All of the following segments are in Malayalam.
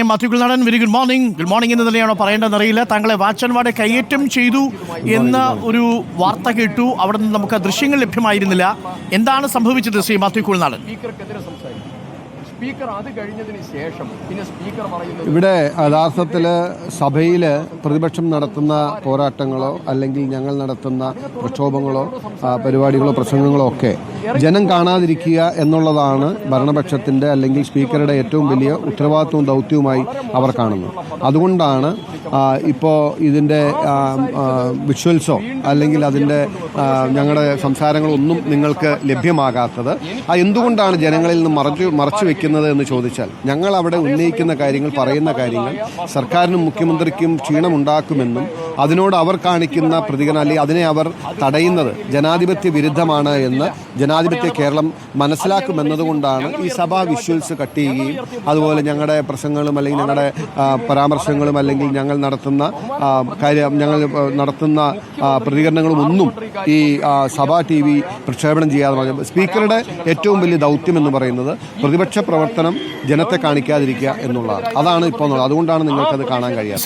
Mathew Kuzhalnadan, very good morning. Good morning എന്ന് തന്നെയാണോ പറയേണ്ടതെന്നറിയില്ല. താങ്കളെ വാച്ച് ആൻഡ് വാർഡ് കയ്യേറ്റം ചെയ്തു എന്ന ഒരു വാർത്ത കേട്ടു. അവിടെ നിന്ന് നമുക്ക് ദൃശ്യങ്ങൾ ലഭ്യമായിരുന്നില്ല. എന്താണ് സംഭവിച്ചത് ശ്രീ മാത്യു കുൽനാടൻ? സ്പീക്കർ അത് കഴിഞ്ഞതിന് ശേഷം പിന്നെ സ്പീക്കർ പറയുന്നത് ഇവിടെ യഥാർത്ഥത്തിൽ സഭയിൽ പ്രതിപക്ഷം നടത്തുന്ന പോരാട്ടങ്ങളോ അല്ലെങ്കിൽ ഞങ്ങൾ നടത്തുന്ന പ്രക്ഷോഭങ്ങളോ പരിപാടികളോ പ്രസംഗങ്ങളോ ഒക്കെ ജനം കാണാതിരിക്കുക എന്നുള്ളതാണ് ഭരണപക്ഷത്തിന്റെ അല്ലെങ്കിൽ സ്പീക്കറുടെ ഏറ്റവും വലിയ ഉത്തരവാദിത്വവും ദൗത്യവുമായി അവർ കാണുന്നത്. അതുകൊണ്ടാണ് ഇപ്പോൾ ഇതിന്റെ വിഷ്വൽസോ അല്ലെങ്കിൽ അതിന്റെ ഞങ്ങളുടെ സംസാരങ്ങളൊന്നും നിങ്ങൾക്ക് ലഭ്യമാകാത്തത്. എന്തുകൊണ്ടാണ് ജനങ്ങളിൽ നിന്ന് മറച്ചു വെക്കുന്നത് എന്ന് ചോദിച്ചാൽ, ഞങ്ങൾ അവിടെ ഉന്നയിക്കുന്ന കാര്യങ്ങൾ, പറയുന്ന കാര്യങ്ങൾ സർക്കാരിനും മുഖ്യമന്ത്രിക്കും ക്ഷീണമുണ്ടാക്കുമെന്നും അതിനോട് അവർ കാണിക്കുന്ന പ്രതികരണം അല്ലെങ്കിൽ അതിനെ അവർ തടയുന്നത് ജനാധിപത്യ വിരുദ്ധമാണ് എന്ന് ജനാധിപത്യ കേരളം മനസ്സിലാക്കുമെന്നതുകൊണ്ടാണ് ഈ സഭാ വിഷ്വൽസ് കട്ട് ചെയ്യുകയും അതുപോലെ ഞങ്ങളുടെ പ്രസംഗങ്ങളും അല്ലെങ്കിൽ ഞങ്ങളുടെ പരാമർശങ്ങളും അല്ലെങ്കിൽ ഞങ്ങൾ നടത്തുന്ന പ്രതികരണങ്ങളും ഒന്നും ഈ സഭാ TV പ്രക്ഷേപണം ചെയ്യാതെ പറഞ്ഞു. സ്പീക്കറുടെ ഏറ്റവും വലിയ ദൗത്യം എന്ന് പറയുന്നത് പ്രതിപക്ഷ പ്രവർത്തനം ജനത്തെ കാണിക്കാതിരിക്കുക എന്നുള്ളതാണ്. അതാണ് ഇപ്പോൾ, അതുകൊണ്ടാണ് നിങ്ങൾക്കത് കാണാൻ കഴിയാത്തത്.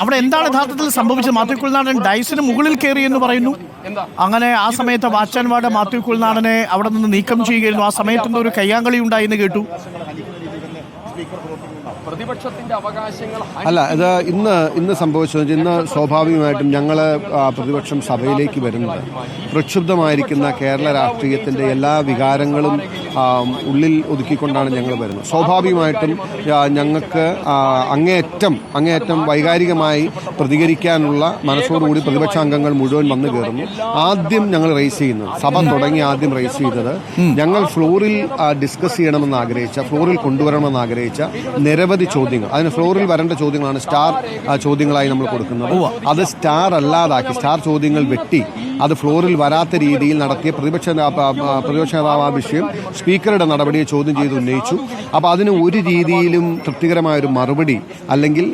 അവിടെ എന്താണ് യഥാർത്ഥത്തിൽ സംഭവിച്ചത്? മാത്യു കുൽനാടൻ ഡൈസിന് മുകളിൽ കയറി എന്ന് പറയുന്നു. അങ്ങനെ ആ സമയത്ത് വാച്ച് ആൻഡ് വാർഡ് മാത്യു കുൽനാടനെ അവിടെ നിന്ന് നീക്കം ചെയ്യുകയായിരുന്നു. ആ സമയത്ത് ഒരു കയ്യാങ്കളി ഉണ്ടായി എന്ന് കേട്ടു. പ്രതിപക്ഷത്തിന്റെ അവകാശങ്ങൾ അല്ല, ഇത് ഇന്ന് സംഭവിച്ചത്, ഇന്ന് സ്വാഭാവികമായിട്ടും ഞങ്ങൾ പ്രതിപക്ഷം സഭയിലേക്ക് വരുന്നത് പ്രക്ഷുബ്ധമായിരിക്കുന്ന കേരള രാഷ്ട്രീയത്തിന്റെ എല്ലാ വികാരങ്ങളും ഉള്ളിൽ ഒതുക്കിക്കൊണ്ടാണ് ഞങ്ങൾ വരുന്നത്. സ്വാഭാവികമായിട്ടും ഞങ്ങൾക്ക് അങ്ങേയറ്റം വൈകാരികമായി പ്രതികരിക്കാനുള്ള മനസ്സോടുകൂടി പ്രതിപക്ഷ അംഗങ്ങൾ മുഴുവൻ വന്നു കയറുന്നു. ആദ്യം ഞങ്ങൾ റേസ് ചെയ്യുന്നത്, സഭ തുടങ്ങി ആദ്യം റേസ് ചെയ്തത്, ഞങ്ങൾ ഫ്ലോറിൽ ഡിസ്കസ് ചെയ്യണമെന്ന് ആഗ്രഹിച്ച, ഫ്ലോറിൽ കൊണ്ടുവരണമെന്ന് ആഗ്രഹിച്ച നിരവധി ചോദ്യങ്ങൾ, അതിന് ഫ്ലോറിൽ വരേണ്ട ചോദ്യങ്ങളാണ് സ്റ്റാർ ചോദ്യങ്ങളായി നമ്മൾ കൊടുക്കുന്നത്. അത് സ്റ്റാർ അല്ലാതാക്കി, സ്റ്റാർ ചോദ്യങ്ങൾ വെട്ടി അത് ഫ്ലോറിൽ വരാത്ത രീതിയിൽ നടത്തിയ പ്രതിപക്ഷ നേതാവ് ആ വിഷയം സ്പീക്കറുടെ നടപടിയെ ചോദ്യം ചെയ്ത് ഉന്നയിച്ചു. അപ്പോൾ അതിന് ഒരു രീതിയിലും തൃപ്തികരമായൊരു മറുപടി അല്ലെങ്കിൽ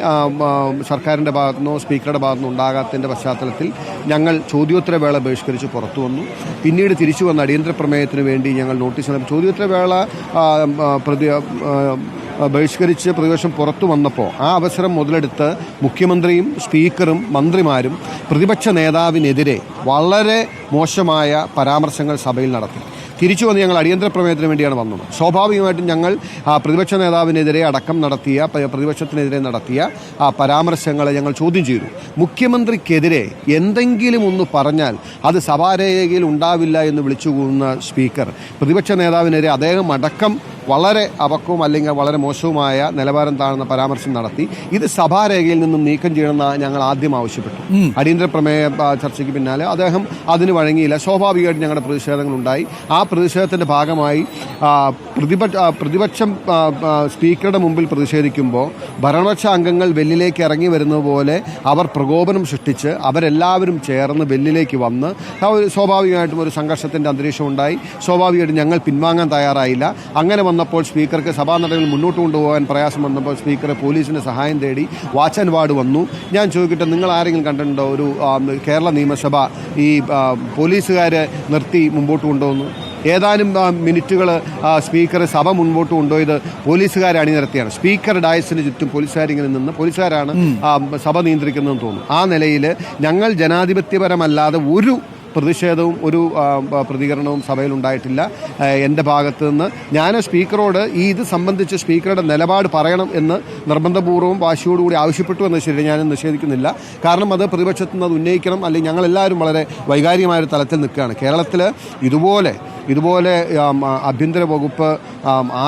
സർക്കാരിൻ്റെ ഭാഗത്തുനിന്നോ സ്പീക്കറുടെ ഭാഗത്തുനിന്നോ ഉണ്ടാകാത്തതിൻ്റെ പശ്ചാത്തലത്തിൽ ഞങ്ങൾ ചോദ്യോത്തരവേള ബഹിഷ്കരിച്ച് പുറത്തു വന്നു. പിന്നീട് തിരിച്ചു വന്ന അടിയന്തര പ്രമേയത്തിന് വേണ്ടി ഞങ്ങൾ നോട്ടീസ് നൽകി. ചോദ്യോത്തരവേള ബഹിഷ്കരിച്ച് പ്രതിപക്ഷം പുറത്തു വന്നപ്പോൾ ആ അവസരം മുതലെടുത്ത് മുഖ്യമന്ത്രിയും സ്പീക്കറും മന്ത്രിമാരും പ്രതിപക്ഷ നേതാവിനെതിരെ വളരെ മോശമായ പരാമർശങ്ങൾ സഭയിൽ നടത്തി. തിരിച്ചു വന്ന് ഞങ്ങൾ അടിയന്തര പ്രമേയത്തിന് വേണ്ടിയാണ് വന്നത്. സ്വാഭാവികമായിട്ടും ഞങ്ങൾ പ്രതിപക്ഷ നേതാവിനെതിരെ പ്രതിപക്ഷത്തിനെതിരെ നടത്തിയ പരാമർശങ്ങളെ ഞങ്ങൾ ചോദ്യം ചെയ്തു. മുഖ്യമന്ത്രിക്കെതിരെ എന്തെങ്കിലും ഒന്ന് പറഞ്ഞാൽ അത് സഭാരേഖയിൽ ഉണ്ടാവില്ല എന്ന് വിളിച്ചുകൂടുന്ന സ്പീക്കർ പ്രതിപക്ഷ നേതാവിനെതിരെ അദ്ദേഹം അടക്കം വളരെ അപക്വവും അല്ലെങ്കിൽ വളരെ മോശവുമായ നിലവാരം താഴ്ന്ന പരാമർശം നടത്തി. ഇത് സഭാരേഖയിൽ നിന്നും നീക്കം ചെയ്യണമെന്ന് ഞങ്ങൾ ആദ്യം ആവശ്യപ്പെട്ടു. അടിയന്തര പ്രമേയ ചർച്ചയ്ക്ക് പിന്നാലെ അദ്ദേഹം അതിന് വഴങ്ങിയില്ല. സ്വാഭാവികമായിട്ട് ഞങ്ങളുടെ പ്രതിഷേധങ്ങളുണ്ടായി. ആ പ്രതിഷേധത്തിന്റെ ഭാഗമായി പ്രതിപക്ഷം സ്പീക്കറുടെ മുമ്പിൽ പ്രതിഷേധിക്കുമ്പോൾ ഭരണപക്ഷ അംഗങ്ങൾ വെല്ലിലേക്ക് ഇറങ്ങി വരുന്നത് പോലെ അവർ പ്രകോപനം സൃഷ്ടിച്ച് അവരെല്ലാവരും ചേർന്ന് വെല്ലിലേക്ക് വന്ന് സ്വാഭാവികമായിട്ടും ഒരു സംഘർഷത്തിന്റെ അന്തരീക്ഷം ഉണ്ടായി. സ്വാഭാവികമായിട്ടും ഞങ്ങൾ പിൻവാങ്ങാൻ തയ്യാറായില്ല. അങ്ങനെ വന്നപ്പോൾ സ്പീക്കർക്ക് സഭാ നടപടികൾ മുന്നോട്ട് കൊണ്ടുപോകാൻ പ്രയാസം വന്നപ്പോൾ സ്പീക്കർ പോലീസിന്റെ സഹായം തേടി വാച്ച് ആൻഡ് വാർഡ് വന്നു. ഞാൻ ചോദിക്കട്ടെ, നിങ്ങൾ ആരെങ്കിലും കണ്ടിട്ടുണ്ടോ ഒരു കേരള നിയമസഭ ഈ പോലീസുകാരെ നിർത്തി മുമ്പോട്ട് കൊണ്ടുവന്നു? ഏതാനും മിനിറ്റുകൾ സ്പീക്കർ സഭ മുൻപോട്ട് കൊണ്ടുപോയത് പോലീസുകാരെ അണിനിരത്തിയാണ്. സ്പീക്കർ ഡയസിന് ചുറ്റും പോലീസുകാരിങ്ങനെ നിന്ന് പോലീസുകാരാണ് സഭ നിയന്ത്രിക്കുന്നതെന്ന് തോന്നുന്നു. ആ നിലയിൽ ഞങ്ങൾ ജനാധിപത്യപരമല്ലാതെ ഒരു പ്രതിഷേധവും ഒരു പ്രതികരണവും സഭയിലുണ്ടായിട്ടില്ല. എൻ്റെ ഭാഗത്തു നിന്ന് ഞാൻ സ്പീക്കറോട് ഇത് സംബന്ധിച്ച് സ്പീക്കറുടെ നിലപാട് പറയണം എന്ന് നിർബന്ധപൂർവ്വം വാശിയോടുകൂടി ആവശ്യപ്പെട്ടു എന്ന് ശരി ഞാൻ നിഷേധിക്കുന്നില്ല. കാരണം അത് പ്രതിപക്ഷത്തു നിന്ന് അത് ഉന്നയിക്കണം. അല്ലെങ്കിൽ ഞങ്ങളെല്ലാവരും വളരെ വൈകാരികമായൊരു തലത്തിൽ നിൽക്കുകയാണ്. കേരളത്തിൽ ഇതുപോലെ ആഭ്യന്തര വകുപ്പ്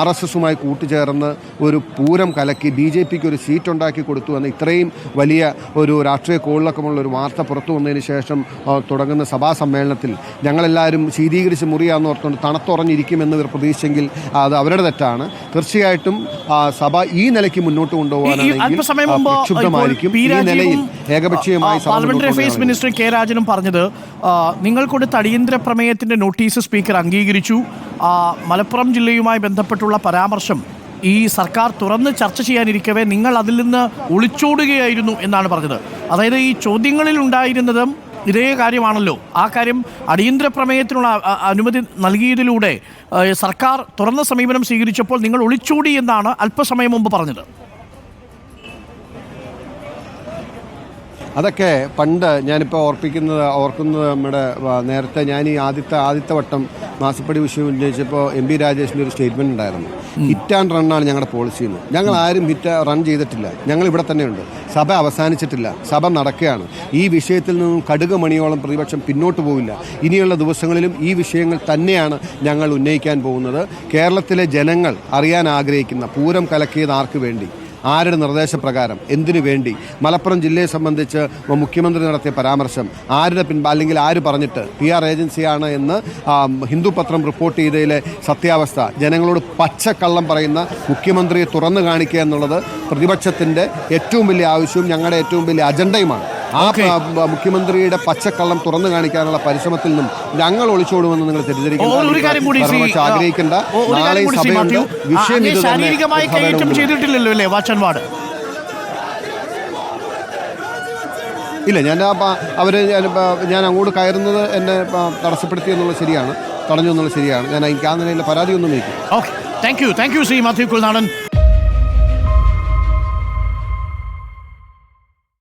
RSSുമായി കൂട്ടുചേർന്ന് ഒരു പൂരം കലക്കി BJPക്ക് ഒരു സീറ്റ് ഉണ്ടാക്കി കൊടുത്തു എന്ന് ഇത്രയും വലിയ ഒരു രാഷ്ട്രീയ കോളിളക്കമുള്ള ഒരു വാർത്ത പുറത്തു വന്നതിന് ശേഷം തുടങ്ങുന്ന സഭാ സമ്മേളനത്തിൽ ഞങ്ങളെല്ലാവരും ശീതീകരിച്ച് മുറിയാന്ന് ഓർത്തുകൊണ്ട് തണുത്തുറഞ്ഞിരിക്കുമെന്ന് ഇവർ പ്രതീക്ഷിച്ചെങ്കിൽ അത് അവരുടെ തെറ്റാണ്. തീർച്ചയായിട്ടും സഭ ഈ നിലയ്ക്ക് മുന്നോട്ട് കൊണ്ടുപോകാനാണെങ്കിൽ പ്രക്ഷുബ്ധമായിരിക്കും. ഈ നിലയിൽ ഏകപക്ഷീയമായി മിനിസ്റ്റർ കെ രാജനും പറഞ്ഞത്, നിങ്ങൾ കൊടുത്ത അടിയന്തര പ്രമേയത്തിന്റെ നോട്ടീസ് സ്പീക്കർ അംഗീകരിച്ചു. മലപ്പുറം ജില്ലയുമായി ബന്ധപ്പെട്ടുള്ള പരാമർശം ഈ സർക്കാർ തുറന്ന് ചർച്ച ചെയ്യാനിരിക്കവേ നിങ്ങൾ അതിൽ നിന്ന് ഒളിച്ചോടുകയായിരുന്നു എന്നാണ് പറഞ്ഞത്. അതായത് ഈ ചോദ്യങ്ങളിൽ ഉണ്ടായിരുന്നതും ഇതേ കാര്യമാണല്ലോ. ആ കാര്യം അടിയന്തര പ്രമേയത്തിനുള്ള അനുമതി നൽകിയതിലൂടെ സർക്കാർ തുറന്ന സമീപനം സ്വീകരിച്ചപ്പോൾ നിങ്ങൾ ഒളിച്ചോടി എന്നാണ് അല്പസമയം മുമ്പ് പറഞ്ഞത്. അതൊക്കെ പണ്ട് ഞാനിപ്പോൾ ഓർക്കുന്നത് നമ്മുടെ നേരത്തെ ഞാൻ ഈ ആദ്യത്തെ വട്ടം മാസപ്പടി വിഷയം ഉന്നയിച്ചപ്പോൾ MP രാജേഷിൻ്റെ ഒരു സ്റ്റേറ്റ്മെൻറ്റ് ഉണ്ടായിരുന്നു. ഹിറ്റ് ആൻഡ് റണ്ണാണ് ഞങ്ങളുടെ പോളിസി എന്ന്. ഞങ്ങൾ ആരും റൺ ചെയ്തിട്ടില്ല. ഞങ്ങൾ ഇവിടെ തന്നെയുണ്ട്. സഭ അവസാനിച്ചിട്ടില്ല. സഭ നടക്കുകയാണ്. ഈ വിഷയത്തിൽ നിന്നും കടുക് മണിയോളം പ്രതിപക്ഷം പിന്നോട്ട് പോവില്ല. ഇനിയുള്ള ദിവസങ്ങളിലും ഈ വിഷയങ്ങൾ തന്നെയാണ് ഞങ്ങൾ ഉന്നയിക്കാൻ പോകുന്നത്. കേരളത്തിലെ ജനങ്ങൾ അറിയാൻ ആഗ്രഹിക്കുന്ന പൂരം കലക്കിയത് ആർക്ക് വേണ്ടി, ആരുടെ നിർദ്ദേശപ്രകാരം, എന്തിനു വേണ്ടി, മലപ്പുറം ജില്ലയെ സംബന്ധിച്ച് മുഖ്യമന്ത്രി നടത്തിയ പരാമർശം ആരുടെ അല്ലെങ്കിൽ ആര് പറഞ്ഞിട്ട് PR ഏജൻസിയാണ് എന്ന് ഹിന്ദു പത്രം റിപ്പോർട്ട് ചെയ്തതിലെ സത്യാവസ്ഥ, ജനങ്ങളോട് പച്ചക്കള്ളം പറയുന്ന മുഖ്യമന്ത്രിയെ തുറന്നു കാണിക്കുക എന്നുള്ളത് പ്രതിപക്ഷത്തിൻ്റെ ഏറ്റവും വലിയ ആവശ്യവും ഞങ്ങളുടെ ഏറ്റവും വലിയ അജണ്ടയുമാണ്. ആ മുഖ്യമന്ത്രിയുടെ പച്ചക്കള്ളം തുറന്നു കാണിക്കാനുള്ള പരിശ്രമത്തിൽ നിന്നും ഞങ്ങൾ ഒളിച്ചോടുമെന്ന് നിങ്ങൾ തെറ്റിദ്ധരിക്കേണ്ട, ആഗ്രഹിക്കേണ്ട. നാളെ സഭയുണ്ട്. വിഷയം ഇത് ശാരീരികമായി കൈയേറ്റം ചെയ്തിട്ടില്ലല്ലോ അല്ലേ വാച്ചൻവാട്? ഇല്ല, ഞാൻ അങ്ങോട്ട് കയറുന്നത് എന്നെ തടസ്സപ്പെടുത്തി എന്നുള്ളത് ശരിയാണ്, തടഞ്ഞു എന്നുള്ളത് ശരിയാണ്. ഞാൻ എനിക്ക് ആ നിലയിൽ പരാതിയൊന്നും വയ്ക്കും. Okay, thank you Shri Mathew Kuzhalnadan.